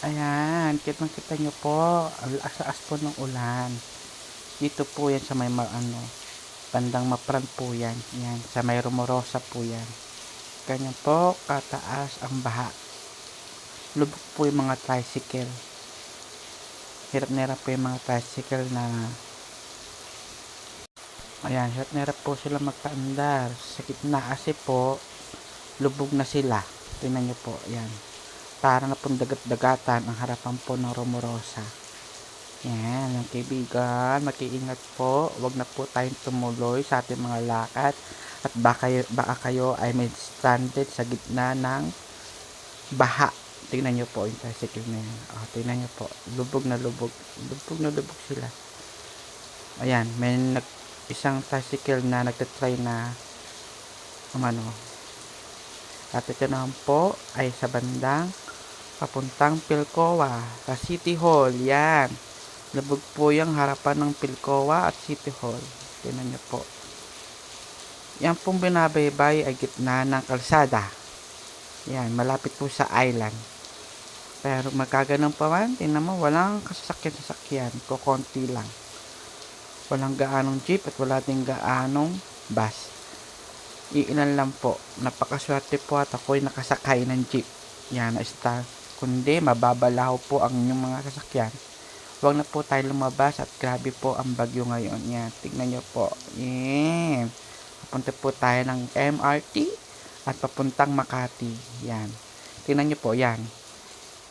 Ayan, kitang-kita niyo po, ang lakas po ng ulan. Dito po yan sa may bandang Mapran po yan. Yan, sa may Rumorosa po yan. Ganyan po, kataas ang baha. Lubog po yung mga tricycle. Hirap na hirap po yung mga tricycle na ayan, hirap na hirap po sila magpaandar. Sa gitna kasi po, lubog na sila. Tingnan nyo po, ayan. Para na pong dagat-dagatan ang harapan po ng Rumorosa. Yan, yung kaibigan, mag-iingat po. Huwag na po tayong tumuloy sa ating mga lakad. At baka kayo ay may stranded sa gitna ng baha. Tingnan nyo po yung tricycle na yan. Tingnan nyo po, lubog na lubog. Lubog na lubog sila. Ayan, may isang tricycle na nagtatry na at ito naman po ay sa bandang papuntang Pilcoa sa City Hall. Yan, lubog po yung harapan ng Pilcoa at City Hall. Tingnan nyo po. Yan pong binabaybay ay gitna ng kalsada. Yan, malapit po sa island. Pero magkaganon pa man, tingnan mo, walang kasasakyan, kukonti lang. Walang gaanong jeep at wala ding gaanong bus. Iilan lang po. Napakaswerte po at ako'y nakasakay ng jeep. Yan, na-star. Kundi mababalaw po ang inyong mga sasakyan. Huwag na po tayo lumabas at grabe po ang bagyo ngayon. Yan, tignan nyo po. Yan. Papunta po tayo ng MRT at papuntang Makati. Yan. Tingnan nyo po, yan.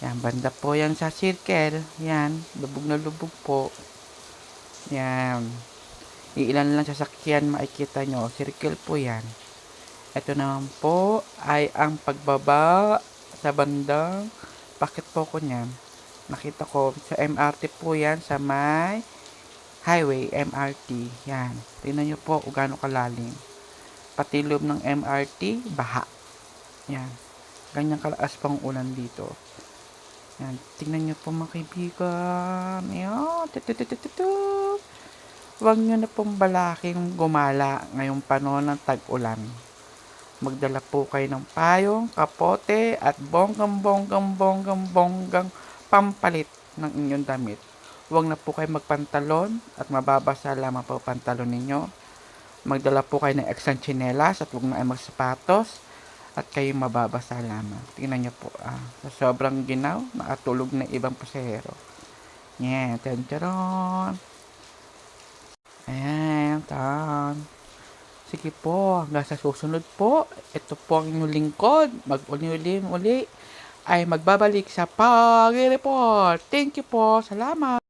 Yan, banda po yan sa circle. Yan, lubog na lubog po. Yan. Iilan lang sasakyan makikita nyo. Circle po yan. Ito naman po ay ang pagbaba sa bandang bakit po ko niyan. Nakita ko sa MRT po yan sa may highway MRT. Yan. Tingnan nyo po kung gaano kalalim. Pati loob ng MRT, baha. Yan. Ganyan kalakas pang ulan dito. Yan. Tingnan nyo po mga kaibigan. Yan. Huwag nyo na pong balaking gumala ngayong panahon ng tag-ulan. Magdala po kayo ng payong, kapote, at bonggang pampalit ng inyong damit. Huwag na po kayo magpantalon at mababasa lamang po pantalon ninyo. Magdala po kayo ng extra tsinelas at huwag na ay magsapatos at kayo mababasa lamang. Tingnan nyo po, sa sobrang ginaw, nakatulog na ibang pasahero. Yan, tantaron. Ayan, tan. Sige po, hanggang sa susunod po, ito po ang inyong lingkod. Uli ay magbabalik sa pag-report. Thank you po, salamat.